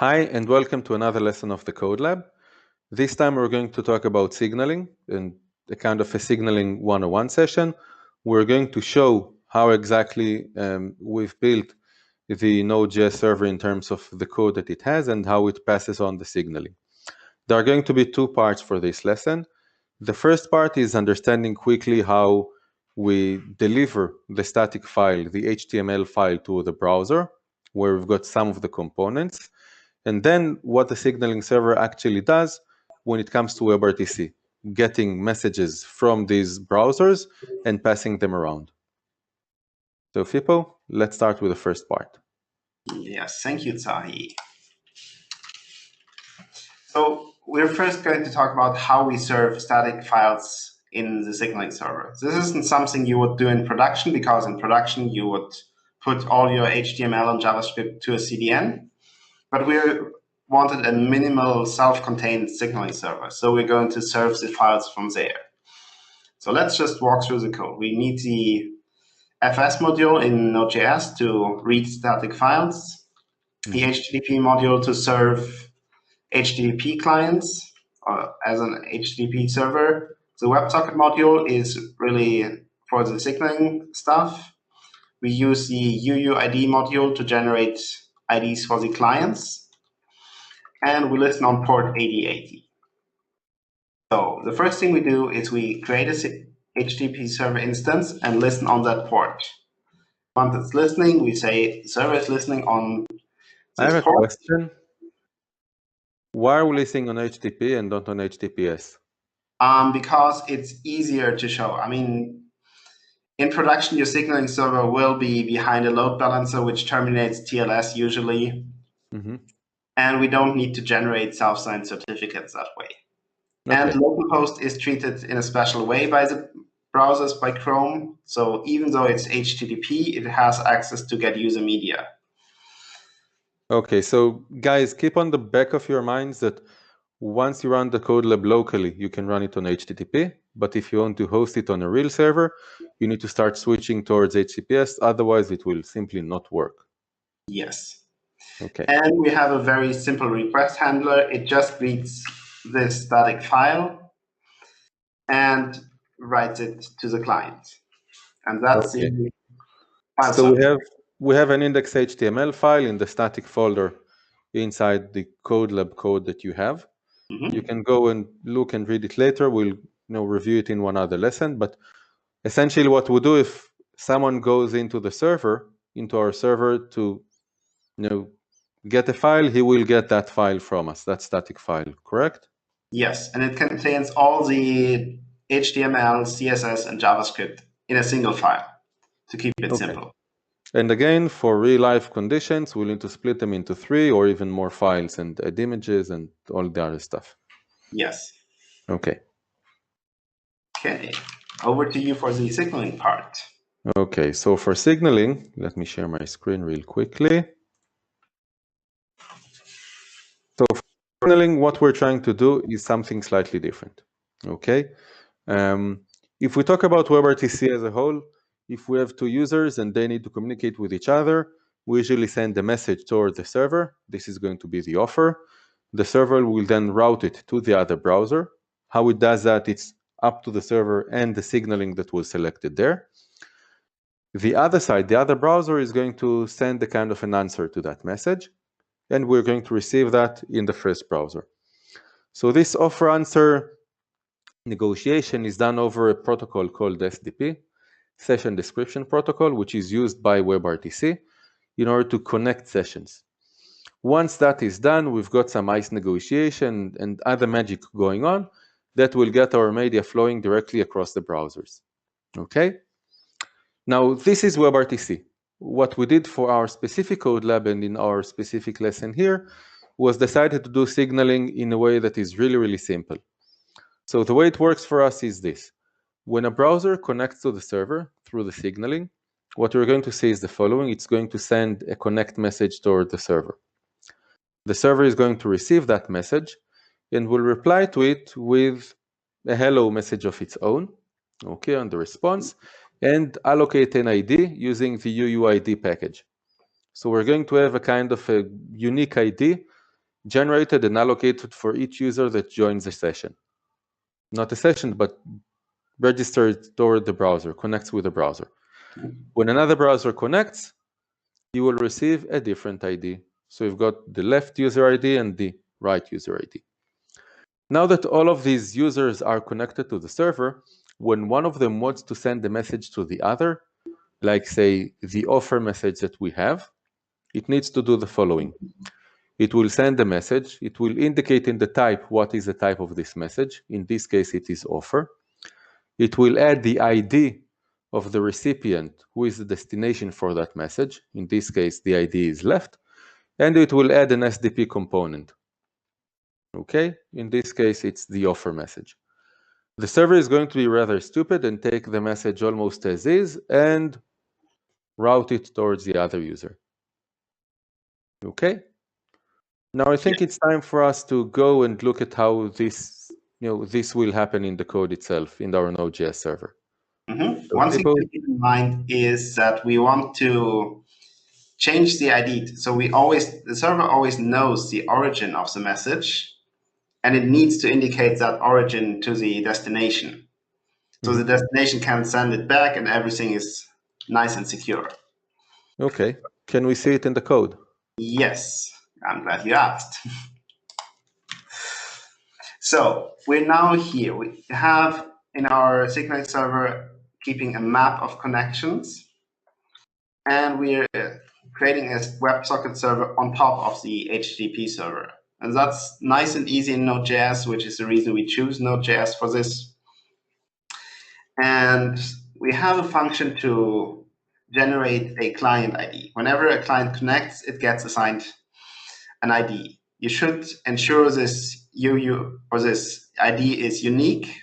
Hi, and welcome to another lesson of the Codelab. This time we're going to talk about signaling and a kind of a signaling 101 session. We're going to show how exactly we've built the Node.js server in terms of the code that it has and how it passes on the signaling. There are going to be two parts for this lesson. The first part is understanding quickly how we deliver the static file, the HTML file, to the browser, where we've got some of the components, and then what the signaling server actually does when it comes to WebRTC, getting messages from these browsers and passing them around. So Fippo, let's start with the first part. Yes, thank you, Tsahi. So we're first going to talk about how we serve static files in the signaling server. This isn't something you would do in production, because in production you would put all your HTML and JavaScript to a CDN, but we wanted a minimal self-contained signaling server, so we're going to serve the files from there. So let's just walk through the code. We need the FS module in Node.js to read static files, the HTTP module to serve HTTP clients as an HTTP server. The WebSocket module is really for the signaling stuff. We use the UUID module to generate IDs for the clients. And we listen on port 8080. So the first thing we do is we create a HTTP server instance and listen on that port. Once it's listening, we say the server is listening on this port. I have a question. Why are we listening on HTTP and not on HTTPS? Because it's easier to show. I mean, in production, your signaling server will be behind a load balancer, which terminates TLS usually. And we don't need to generate self-signed certificates that way. Okay. And localhost is treated in a special way by the browsers, by Chrome. So even though it's HTTP, it has access to get user media. Okay, so guys, keep on the back of your minds that once you run the Codelab locally, you can run it on HTTP. But if you want to host it on a real server, you need to start switching towards HTTPS. Otherwise, it will simply not work. Yes. Okay. And we have a very simple request handler. It just reads this static file and writes it to the client. And that's okay. the file. So we have an index.html file in the static folder inside the Codelab code that you have. You can go and look and read it later. We'll review it in one other lesson. But essentially what we do, if someone goes into the server, into our server to get a file, he will get that file from us, that static file, correct? Yes, and it contains all the HTML, CSS, and JavaScript in a single file to keep it simple. And again, for real-life conditions, we'll need to split them into 3 or even more files and add images and all the other stuff. Yes. Okay. Okay, over to you for the signaling part. Okay, so for signaling, let me share my screen real quickly. So for signaling, what we're trying to do is something slightly different. Okay. If we talk about WebRTC as a whole, if we have 2 users and they need to communicate with each other, we usually send a message toward the server. This is going to be the offer. The server will then route it to the other browser. How it does that, it's up to the server and the signaling that was selected there. The other side, the other browser, is going to send a kind of an answer to that message, and we're going to receive that in the first browser. So this offer-answer negotiation is done over a protocol called SDP, Session Description Protocol, which is used by WebRTC in order to connect sessions. Once that is done, we've got some ICE negotiation and other magic going on that will get our media flowing directly across the browsers. Okay? Now, this is WebRTC. What we did for our specific Codelab and in our specific lesson here was decided to do signaling in a way that is really, really simple. So the way it works for us is this. When a browser connects to the server through the signaling, what we're going to see is the following. It's going to send a connect message toward the server. The server is going to receive that message and will reply to it with a hello message of its own, okay, on the response, and allocate an ID using the UUID package. So we're going to have a kind of a unique ID generated and allocated for each user that joins a session. Not a session, but registered toward the browser, connects with the browser. When another browser connects, you will receive a different ID. So you've got the left user ID and the right user ID. Now that all of these users are connected to the server, when one of them wants to send a message to the other, like say the offer message that we have, it needs to do the following. It will send a message. It will indicate in the type what is the type of this message. In this case, it is offer. It will add the ID of the recipient, who is the destination for that message. In this case, the ID is left. And it will add an SDP component. Okay, in this case, it's the offer message. The server is going to be rather stupid and take the message almost as is and route it towards the other user. Okay. Now I think it's time for us to go and look at how this, this will happen in the code itself in our Node.js server. So one thing to keep in mind is that we want to change the ID. So the server always knows the origin of the message, and it needs to indicate that origin to the destination. So the destination can send it back and everything is nice and secure. Okay. Can we see it in the code? Yes, I'm glad you asked. So we're now here. We have in our Signaling server keeping a map of connections, and we're creating a WebSocket server on top of the HTTP server. And that's nice and easy in Node.js, which is the reason we choose Node.js for this. And we have a function to generate a client ID. Whenever a client connects, it gets assigned an ID. You should ensure this UU or this ID is unique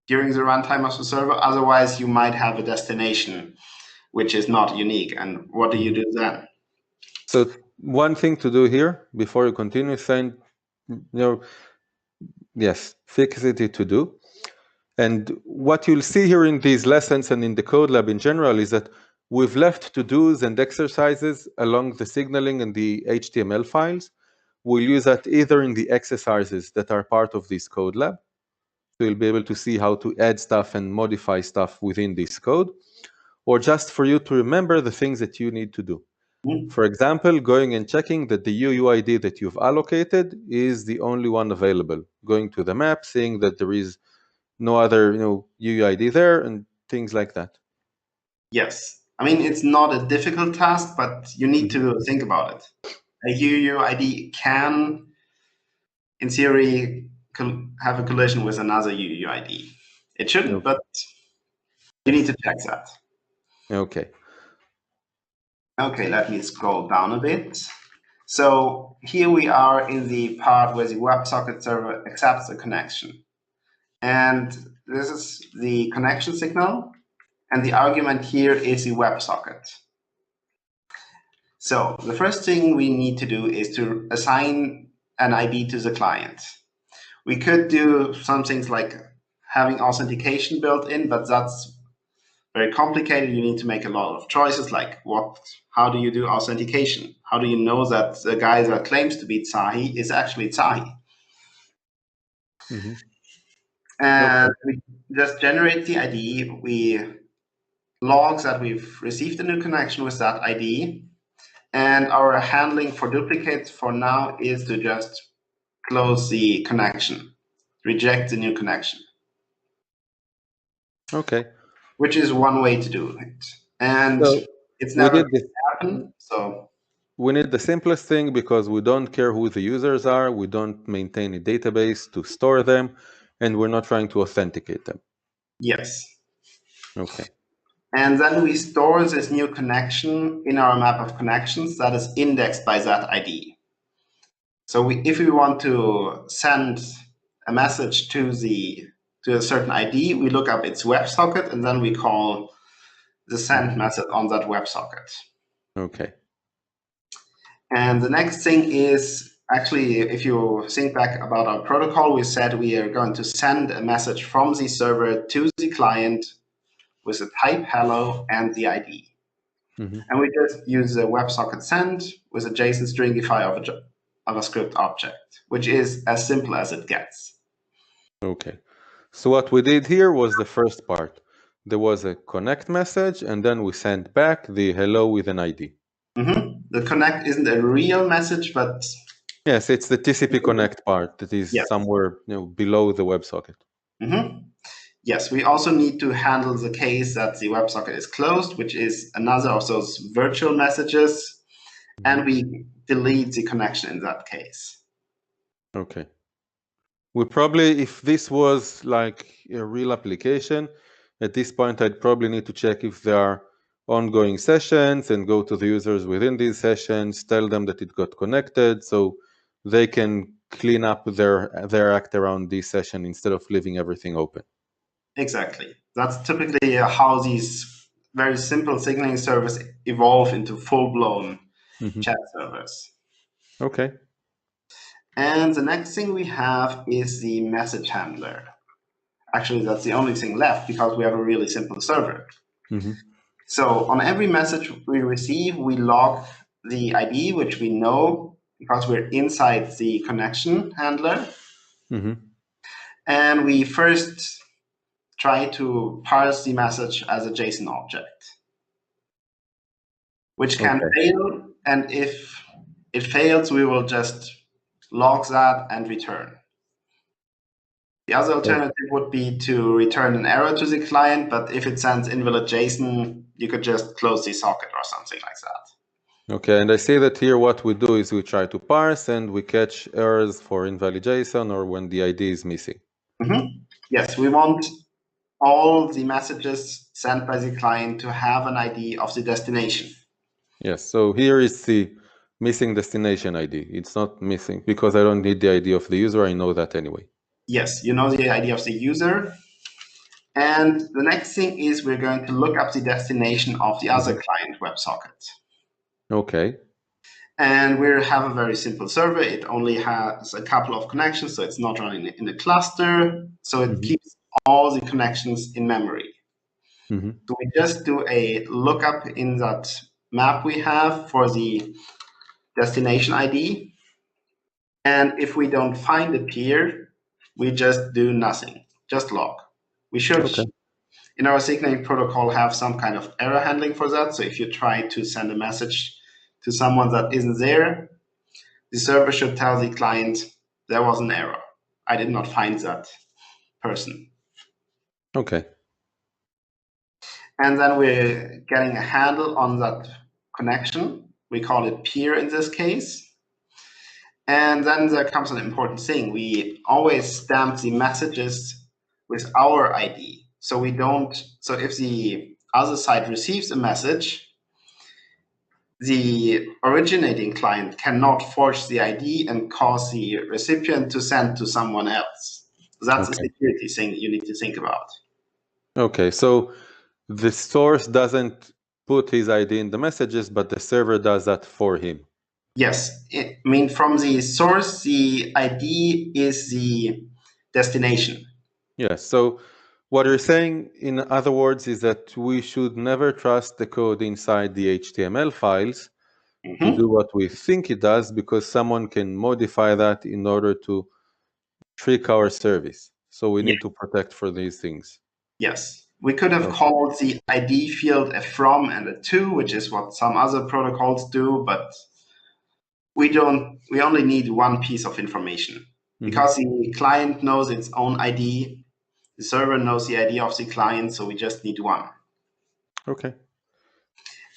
during the runtime of the server. Otherwise, you might have a destination which is not unique. And what do you do then? So one thing to do here before you continue saying, yes, fix it to do. And what you'll see here in these lessons and in the Codelab in general is that we've left to-dos and exercises along the signaling and the HTML files. We'll use that either in the exercises that are part of this Codelab. So you'll be able to see how to add stuff and modify stuff within this code, or just for you to remember the things that you need to do. For example, going and checking that the UUID that you've allocated is the only one available. Going to the map, seeing that there is no other UUID there, and things like that. Yes. I mean, it's not a difficult task, but you need to think about it. A UUID can, in theory, have a collision with another UUID. It shouldn't, but you need to check that. Okay. Okay, let me scroll down a bit. So here we are in the part where the WebSocket server accepts a connection. And this is the connection signal. And the argument here is the WebSocket. So the first thing we need to do is to assign an ID to the client. We could do some things like having authentication built in, but that's very complicated. You need to make a lot of choices, like how do you do authentication? How do you know that the guy that claims to be Tsahi is actually Tsahi? And we just generate the ID. We log that we've received a new connection with that ID. And our handling for duplicates for now is to just close the connection, reject the new connection. Okay. Which is one way to do it. And so it's never going to happen. So we need the simplest thing because we don't care who the users are. We don't maintain a database to store them, and we're not trying to authenticate them. Yes. Okay. And then we store this new connection in our map of connections that is indexed by that ID. So if we want to send a message to a certain ID, we look up its WebSocket, and then we call the send method on that WebSocket. Okay. And the next thing is, actually, if you think back about our protocol, we said we are going to send a message from the server to the client with the type hello and the ID. And we just use a WebSocket send with a JSON stringify of JavaScript object, which is as simple as it gets. Okay. So what we did here was the first part. There was a connect message, and then we sent back the hello with an ID. The connect isn't a real message, but yes, it's the TCP connect part that is somewhere below the WebSocket. Yes, we also need to handle the case that the WebSocket is closed, which is another of those virtual messages, and we delete the connection in that case. Okay. We probably, if this was like a real application, at this point I'd probably need to check if there are ongoing sessions and go to the users within these sessions, tell them that it got connected so they can clean up their act around this session instead of leaving everything open. Exactly. That's typically how these very simple signaling servers evolve into full-blown chat servers. Okay. And the next thing we have is the message handler. Actually, that's the only thing left because we have a really simple server. So on every message we receive, we log the ID, which we know because we're inside the connection handler. And we first try to parse the message as a JSON object, which can fail. And if it fails, we will just log that and return. The other alternative would be to return an error to the client, but if it sends invalid JSON, you could just close the socket or something like that. Okay, and I see that here what we do is we try to parse and we catch errors for invalid JSON or when the ID is missing. Yes, we want all the messages sent by the client to have an ID of the destination. Yes, so here is the missing destination ID. It's not missing because I don't need the ID of the user. I know that anyway. Yes, you know the ID of the user. And the next thing is we're going to look up the destination of the other client WebSocket. Okay. And we have a very simple server. It only has a couple of connections, so it's not running in a cluster. So it keeps all the connections in memory. So we just do a lookup in that map we have for the destination ID. And if we don't find a peer, we just do nothing, just log. We should, in our signaling protocol, have some kind of error handling for that. So if you try to send a message to someone that isn't there, the server should tell the client there was an error. I did not find that person. Okay. And then we're getting a handle on that connection. We call it peer in this case. And then there comes an important thing. We always stamp the messages with our ID. So we don't, so if the other side receives a message, the originating client cannot forge the ID and cause the recipient to send to someone else. That's a security thing you need to think about. Okay, so the source doesn't put his ID in the messages, but the server does that for him. Yes, I mean, from the source, the ID is the destination. Yes, so what you're saying, in other words, is that we should never trust the code inside the HTML files to do what we think it does, because someone can modify that in order to trick our service. So we need to protect for these things. Yes, we could have called the ID field a from and a to, which is what some other protocols do, but we only need one piece of information. Because the client knows its own ID, the server knows the ID of the client, so we just need one. Okay.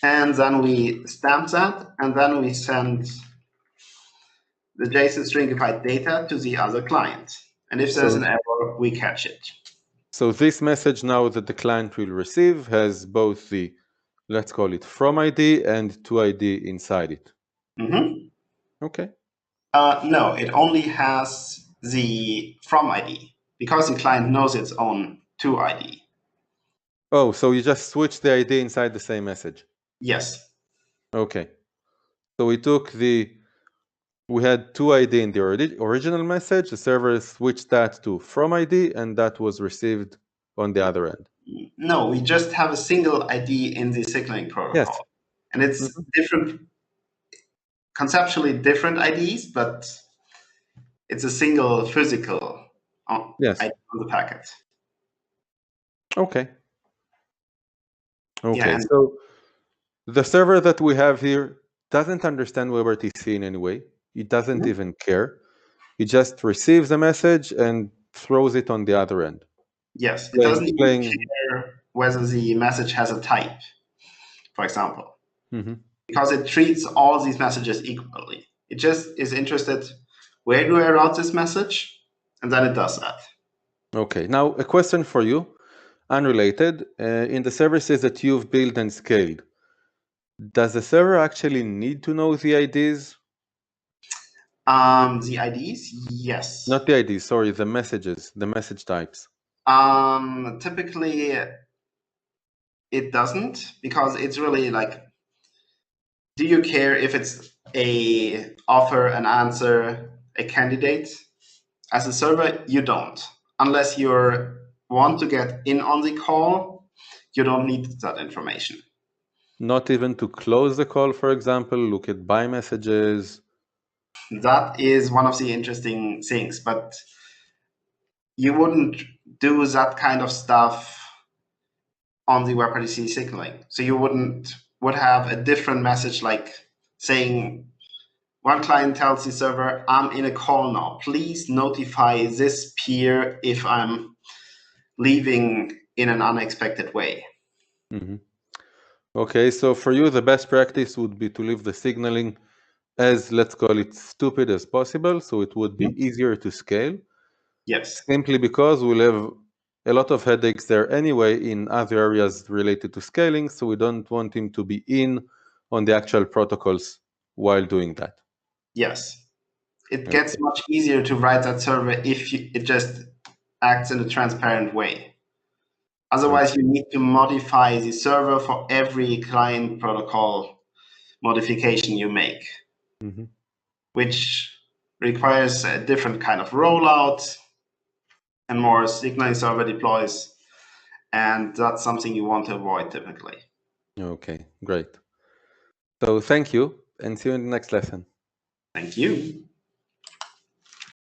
And then we stamp that, and then we send the JSON stringified data to the other client. And if there's an error, we catch it. So this message now that the client will receive has both the, let's call it from ID and to ID inside it. Okay. No, it only has the from ID because the client knows its own to ID. Oh, so you just switch the ID inside the same message? Yes. Okay. So we had to ID in the original message, the server switched that to from ID, and that was received on the other end. No, we just have a single ID in the signaling protocol. Yes. And it's different. conceptually different IDs, but it's a single physical ID on the packet. Okay. Okay. Yeah, So the server that we have here doesn't understand WebRTC in any way. It doesn't even care. It just receives a message and throws it on the other end. Yes, it doesn't even care whether the message has a type, for example, because it treats all these messages equally. It just is interested, where do I route this message? And then it does that. Okay, now a question for you, unrelated. In the services that you've built and scaled, does the server actually need to know the IDs? The IDs, yes. Not the IDs, sorry, the messages, the message types. Typically, it doesn't, because it's really like, do you care if it's a offer, an answer, a candidate? As a server, you don't. Unless you want to get in on the call, you don't need that information. Not even to close the call, for example, look at buy messages. That is one of the interesting things, but you wouldn't do that kind of stuff on the WebRTC signaling. So you would have a different message, like saying, one client tells the server, I'm in a call now. Please notify this peer if I'm leaving in an unexpected way. Okay, so for you, the best practice would be to leave the signaling as, let's call it, stupid as possible, so it would be easier to scale. Yes. Simply because we'll have a lot of headaches there anyway in other areas related to scaling, so we don't want him to be in on the actual protocols while doing that. Yes. It gets much easier to write that server if it just acts in a transparent way. Otherwise, you need to modify the server for every client protocol modification you make, which requires a different kind of rollout and more signaling server deploys. And that's something you want to avoid typically. Okay, great. So thank you, and see you in the next lesson. Thank you.